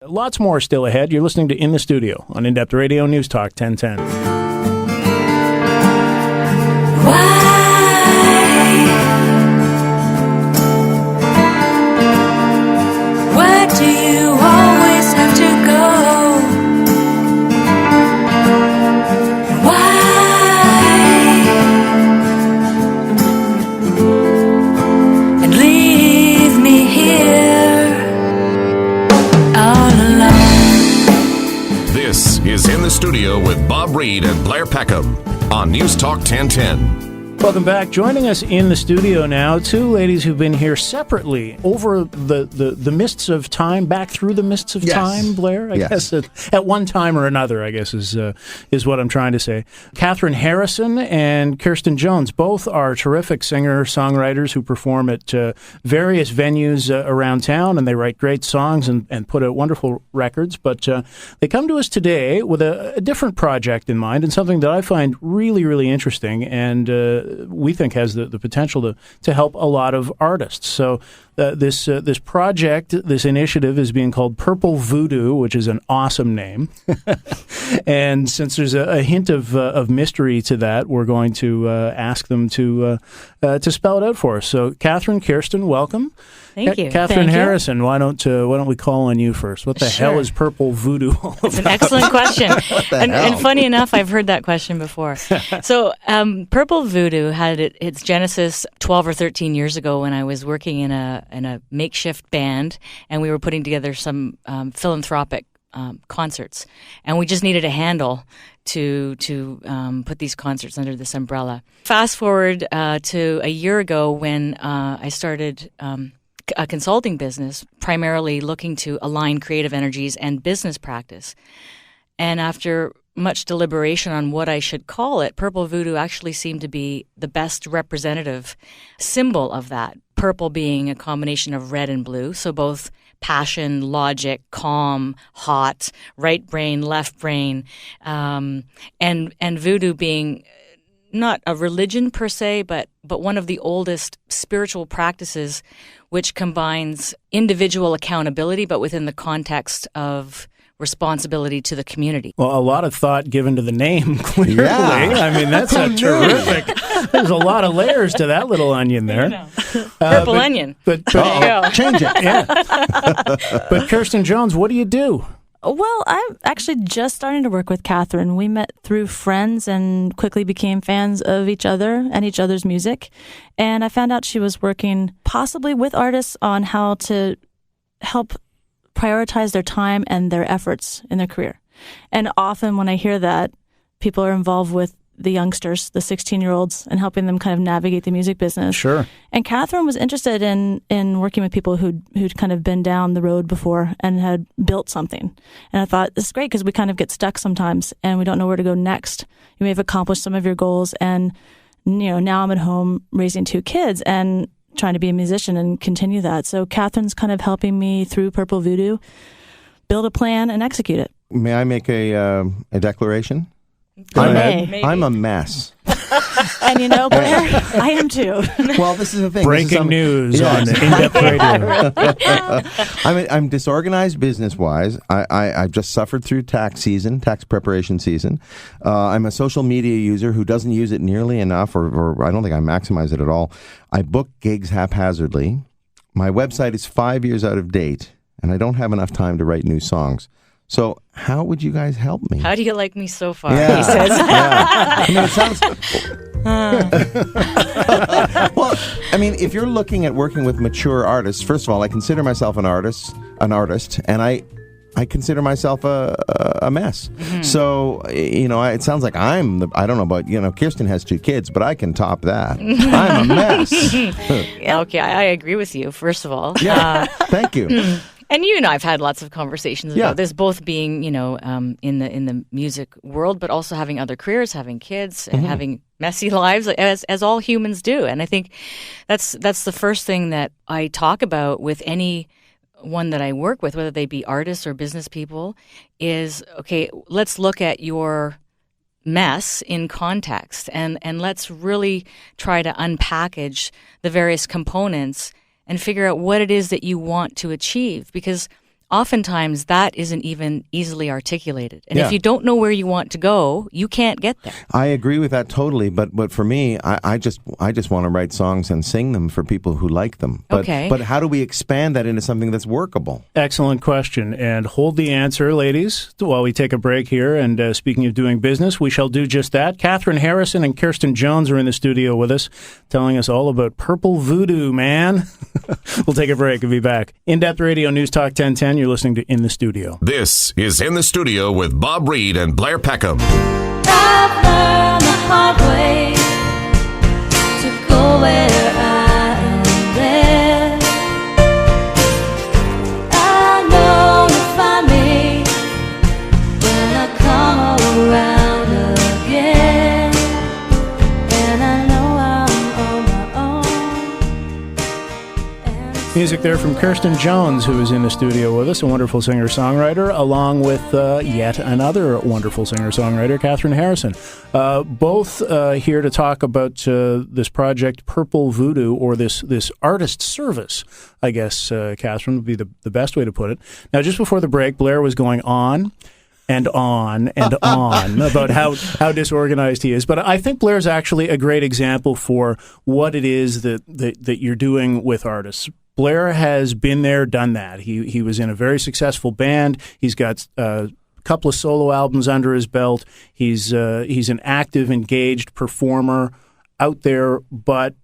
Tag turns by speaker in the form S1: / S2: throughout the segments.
S1: Lots more still ahead. You're listening to In the Studio on In-Depth Radio, News Talk 1010.
S2: Why do you always have to go? Why? And leave me here all alone.
S3: This is In the Studio with Bob Reid and Blair Packham on News Talk 1010.
S1: Welcome back. Joining us in the studio now, two ladies who've been here separately over the mists of time, back through the mists of time, Blair, I guess, at one time or another, I guess, is what I'm trying to say. Catherine Harrison and Kirsten Jones, both are terrific singer-songwriters who perform at various venues around town, and they write great songs and put out wonderful records. But they come to us today with a different project in mind, and something that I find really, really interesting, and we think has the potential to help a lot of artists. So this project, this initiative is being called Purple Voodoo, which is an awesome name. And since there's a hint of mystery to that, we're going to ask them to spell it out for us. So Catherine, Kirsten, welcome.
S4: Thank you.
S1: Catherine
S4: Thank
S1: Harrison, why don't we call on you first? What the hell is Purple Voodoo all about?
S4: It's an excellent question. And funny enough, I've heard that question before. So Purple Voodoo had its genesis 12 or 13 years ago when I was working in a makeshift band, and we were putting together some philanthropic concerts, and we just needed a handle to put these concerts under this umbrella. Fast forward to a year ago when I started a consulting business, primarily looking to align creative energies and business practice. And after much deliberation on what I should call it, Purple Voodoo actually seemed to be the best representative symbol of that. Purple being a combination of red and blue, so both passion, logic, calm, hot, right brain, left brain, and voodoo being not a religion per se, but one of the oldest spiritual practices which combines individual accountability, but within the context of responsibility to the community.
S1: Well, a lot of thought given to the name, clearly.
S5: Yeah.
S1: I mean, that's a terrific. There's a lot of layers to that little onion there.
S4: Purple onion.
S1: But
S4: there you go.
S5: Change it.
S1: Yeah. But Kirsten Jones, what do you do?
S6: Well, I'm actually just starting to work with Catherine. We met through friends and quickly became fans of each other and each other's music. And I found out she was working possibly with artists on how to help prioritize their time and their efforts in their career. And often when I hear that, people are involved with the youngsters, the 16-year-olds, and helping them kind of navigate the music business.
S1: Sure. And
S6: Catherine was interested in working with people who'd kind of been down the road before and had built something. And I thought, this is great because we kind of get stuck sometimes and we don't know where to go next. You may have accomplished some of your goals, and now I'm at home raising 2 kids and trying to be a musician and continue that. So Catherine's kind of helping me through Purple Voodoo build a plan and execute it.
S5: May I make a declaration?
S6: I'm
S5: a mess.
S6: And Blair, I am too.
S5: Well, this is the thing.
S1: Breaking news on In-Depth Radio.
S5: I'm disorganized business-wise. I've just suffered through tax preparation season. I'm a social media user who doesn't use it nearly enough, or I don't think I maximize it at all. I book gigs haphazardly. My website is 5 years out of date, and I don't have enough time to write new songs. So how would you guys help me?
S4: How do you like me so far?
S5: Yeah.
S4: He says.
S5: Yeah. I mean, it sounds... Well, I mean, if you're looking at working with mature artists, first of all, I consider myself an artist, and I consider myself a mess. Mm-hmm. So, it sounds like I don't know about, Kirsten has 2 kids, but I can top that. I'm a mess.
S4: Okay, I agree with you, first of all.
S5: Yeah, thank you.
S4: And I've had lots of conversations about this, both being, in the music world, but also having other careers, having kids, and having messy lives, as all humans do. And I think that's the first thing that I talk about with anyone that I work with, whether they be artists or business people, is, okay, let's look at your mess in context, and let's really try to unpackage the various components and figure out what it is that you want to achieve. Because oftentimes that isn't even easily articulated. And if you don't know where you want to go, you can't get there.
S5: I agree with that totally, but for me, I just want to write songs and sing them for people who like them. But how do we expand that into something that's workable?
S1: Excellent question. And hold the answer, ladies, while we take a break here. And speaking of doing business, we shall do just that. Catherine Harrison and Kirsten Jones are in the studio with us, telling us all about Purple Voodoo, man. We'll take a break and be back. In-Depth Radio, News Talk 1010. You're listening to In the Studio.
S3: This is In the Studio with Bob Reid and Blair Packham.
S2: I've learned the hard way to go where I am led. I know you'll find me when I come around again, and I know I'm on my own.
S1: Music there from Kirsten Jones, who is in the studio with us, a wonderful singer-songwriter, along with yet another wonderful singer-songwriter, Catherine Harrison. Both here to talk about this project, Purple Voodoo, or this artist service, I guess, Catherine, would be the best way to put it. Now, just before the break, Blair was going on and on and on about how disorganized he is. But I think Blair's actually a great example for what it is that you're doing with artists. Blair has been there, done that. He was in a very successful band. He's got a couple of solo albums under his belt. He's an active, engaged performer out there, but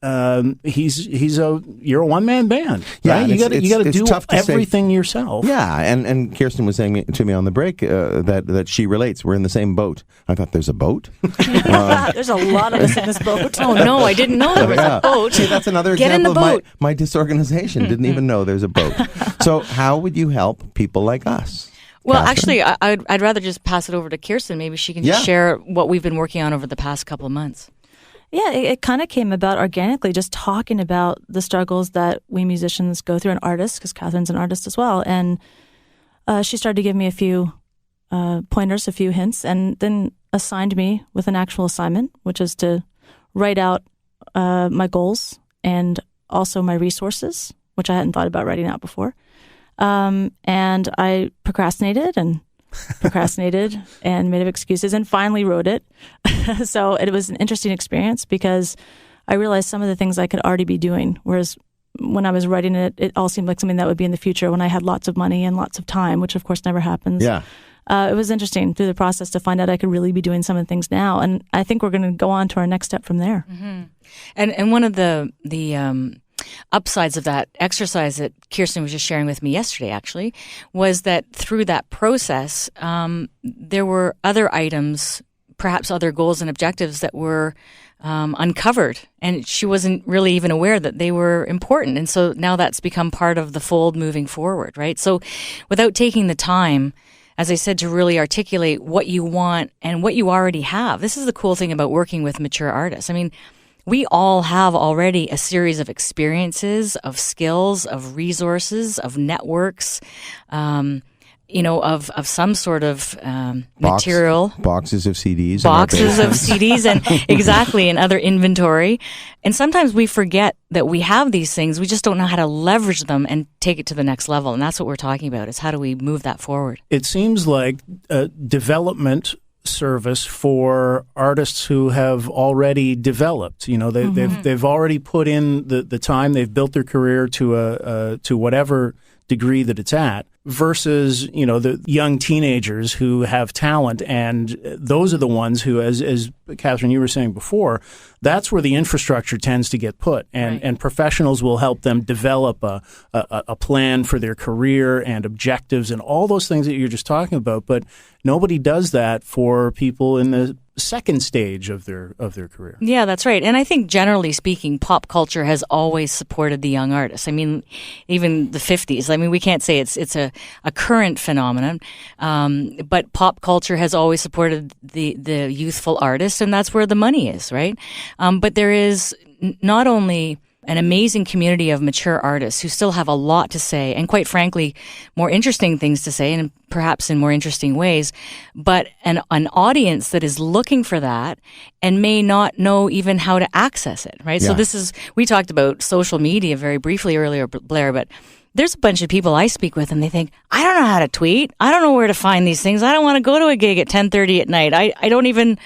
S1: you're a one-man band.
S5: Yeah,
S1: right? You got to do everything yourself.
S5: Yeah, and Kirsten was saying to me on the break that she relates. We're in the same boat. I thought, there's a boat?
S6: There's a lot of us in this boat.
S4: Oh, no, I didn't know there was a boat.
S5: See, that's another example of my disorganization. Didn't even know there's a boat. So how would you help people like us?
S4: Well,
S5: Catherine?
S4: actually, I'd rather just pass it over to Kirsten. Maybe she can just share what we've been working on over the past couple of months.
S6: Yeah, it kind of came about organically, just talking about the struggles that we musicians go through, and artists, because Catherine's an artist as well. And she started to give me a few pointers, a few hints, and then assigned me with an actual assignment, which is to write out my goals and also my resources, which I hadn't thought about writing out before. And I procrastinated and made up excuses and finally wrote it. So it was an interesting experience because I realized some of the things I could already be doing, whereas when I was writing it, it all seemed like something that would be in the future when I had lots of money and lots of time, which of course never happens.
S5: Yeah.
S6: It was interesting through the process to find out I could really be doing some of the things now. And I think we're going to go on to our next step from there.
S4: Mm-hmm. And one of the upsides of that exercise that Kirsten was just sharing with me yesterday, actually, was that through that process, there were other items, perhaps other goals and objectives that were uncovered, and she wasn't really even aware that they were important. And so now that's become part of the fold moving forward, right? So without taking the time, as I said, to really articulate what you want and what you already have. This is the cool thing about working with mature artists. I mean, we all have already a series of experiences, of skills, of resources, of networks, of some sort of material.
S5: Boxes of CDs.
S4: Boxes of CDs and exactly, and other inventory. And sometimes we forget that we have these things. We just don't know how to leverage them and take it to the next level. And that's what we're talking about, is how do we move that forward?
S1: It seems like development service for artists who have already developed. You know, they've already put in the time. They've built their career to whatever degree that it's at, versus, you know, the young teenagers who have talent, and those are the ones who, as Catherine, you were saying before, that's where the infrastructure tends to get put, and professionals will help them develop a plan for their career and objectives and all those things that you're just talking about. But nobody does that for people in the second stage of their career.
S4: Yeah, that's right. And I think generally speaking, pop culture has always supported the young artists. I mean, even the 50s. I mean, we can't say it's a current phenomenon, but pop culture has always supported the youthful artist, and that's where the money is, right? But there is not only an amazing community of mature artists who still have a lot to say, and quite frankly, more interesting things to say, and perhaps in more interesting ways, but an audience that is looking for that and may not know even how to access it, right? Yeah. So we talked about social media very briefly earlier, Blair, but there's a bunch of people I speak with and they think, I don't know how to tweet. I don't know where to find these things. I don't want to go to a gig at 10:30 at night. I don't even,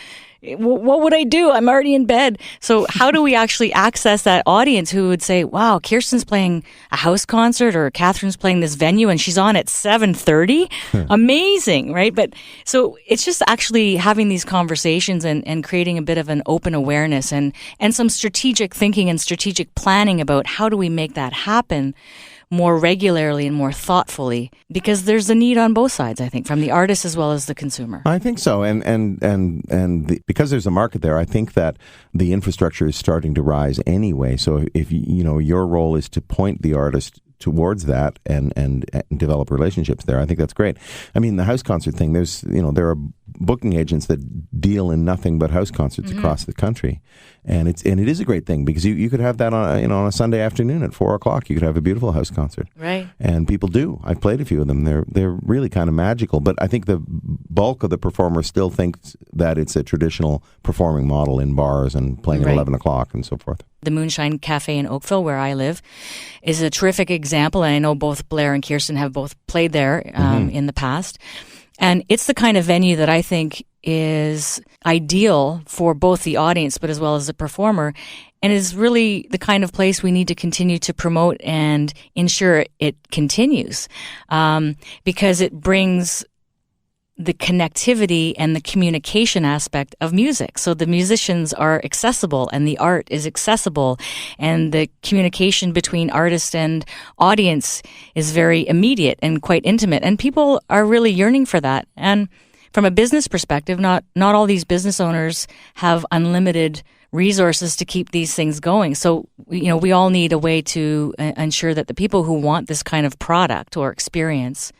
S4: what would I do? I'm already in bed. So how do we actually access that audience who would say, wow, Kirsten's playing a house concert or Catherine's playing this venue and she's on at 7:30? Amazing, right? But so it's just actually having these conversations and creating a bit of an open awareness and some strategic thinking and strategic planning about how do we make that happen more regularly and more thoughtfully, because there's a need on both sides, I think, from the artist as well as the consumer.
S5: I think so, because there's a market there, I think that the infrastructure is starting to rise anyway. So if your role is to point the artist towards that and develop relationships there, I think that's great. I mean, the house concert thing, there are booking agents that deal in nothing but house concerts across the country, and it is a great thing because you could have that on a Sunday afternoon at 4:00. You could have a beautiful house concert,
S4: right? And
S5: people do. I've played a few of them. They're really kind of magical. But I think the bulk of the performers still thinks that it's a traditional performing model in bars and playing at 11 o'clock and so forth.
S4: The Moonshine Cafe in Oakville, where I live, is a terrific example. And I know both Blair and Kirsten have both played there in the past. And it's the kind of venue that I think is ideal for both the audience, but as well as the performer, and is really the kind of place we need to continue to promote and ensure it continues, because it brings the connectivity and the communication aspect of music. So the musicians are accessible and the art is accessible, and the communication between artist and audience is very immediate and quite intimate, and people are really yearning for that. And from a business perspective, not all these business owners have unlimited resources to keep these things going. So, we all need a way to ensure that the people who want this kind of product or experience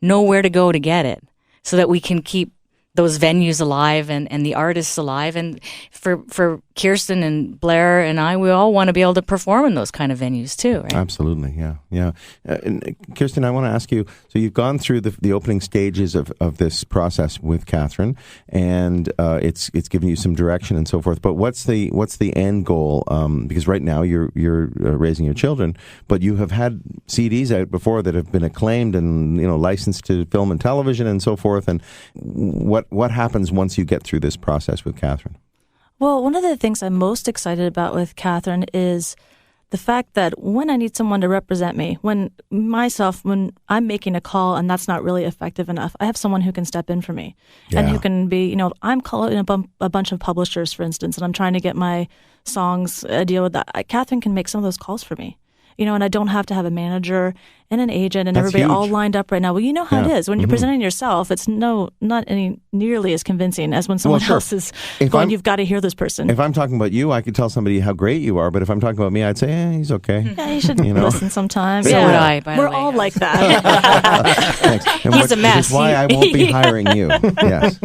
S4: know where to go to get it, so that we can keep those venues alive and the artists alive. And for Kirsten and Blair and I, we all want to be able to perform in those kind of venues too, right?
S5: Absolutely, yeah. And Kirsten, I want to ask you, so you've gone through the opening stages of this process with Catherine, and it's given you some direction and so forth, but what's the end goal? Because right now you're raising your children, but you have had CDs out before that have been acclaimed and licensed to film and television and so forth, and what happens once you get through this process with Catherine?
S6: Well, one of the things I'm most excited about with Catherine is the fact that when I need someone to represent me, when I'm making a call and that's not really effective enough, I have someone who can step in for me and who can be, I'm calling a bunch of publishers, for instance, and I'm trying to get my songs a deal with that. Catherine can make some of those calls for me. And I don't have to have a manager and an agent and
S5: That's
S6: everybody
S5: huge.
S6: all lined up right now. Well, you know how it is. When you're presenting yourself, it's not nearly as convincing as when someone else is going, you've got to hear this person.
S5: If I'm talking about you, I could tell somebody how great you are, but if I'm talking about me, I'd say, he's okay.
S6: Yeah, you should listen sometimes.
S4: So would I, by the way.
S6: We're all like that.
S5: Thanks. And
S4: He's a mess.
S5: Which is why I won't be hiring you. Yes.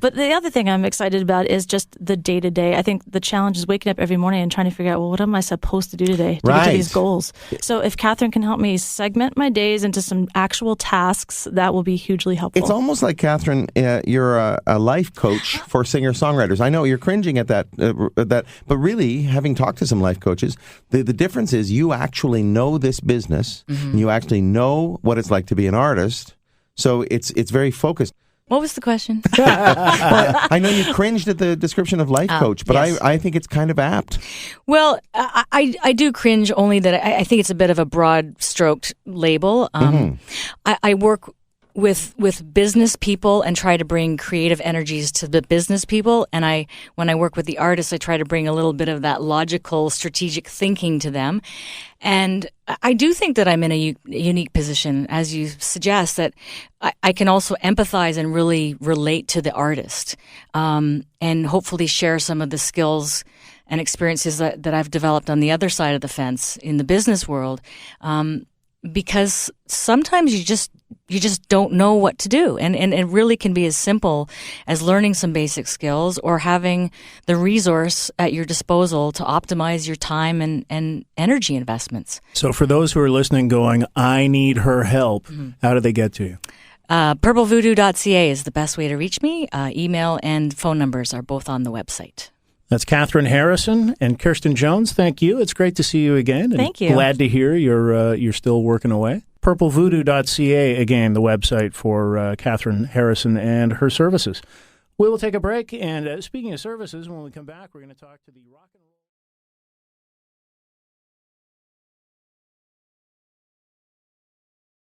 S6: But the other thing I'm excited about is just the day-to-day. I think the challenge is waking up every morning and trying to figure out, well, what am I supposed to do today to get to these goals? So if Catherine can help me segment my days into some actual tasks, that will be hugely helpful.
S5: It's almost like, Catherine, you're a life coach for singer-songwriters. I know you're cringing at that, but really, having talked to some life coaches, the difference is you actually know this business, and you actually know what it's like to be an artist, so it's very focused.
S4: What was the question?
S5: Well, I know you cringed at the description of life coach, but
S4: yes.
S5: I think it's kind of apt.
S4: Well, I do cringe only that I think it's a bit of a broad-stroked label. I work with business people and try to bring creative energies to the business people. And when I work with the artists, I try to bring a little bit of that logical, strategic thinking to them. And I do think that I'm in a unique position, as you suggest, that I can also empathize and really relate to the artist, and hopefully share some of the skills and experiences that I've developed on the other side of the fence in the business world. Because sometimes you just don't know what to do. And it really can be as simple as learning some basic skills or having the resource at your disposal to optimize your time and energy investments.
S1: So for those who are listening going, I need her help, how do they get to you?
S4: Purplevoodoo.ca is the best way to reach me. Email and phone numbers are both on the website.
S1: That's Catherine Harrison and Kirsten Jones. Thank you. It's great to see you again. And
S6: thank you.
S1: Glad to hear you're still working away. Purplevoodoo.ca, again, the website for Catherine Harrison and her services. We will take a break, and speaking of services, when we come back, we're going to talk to the rock and roll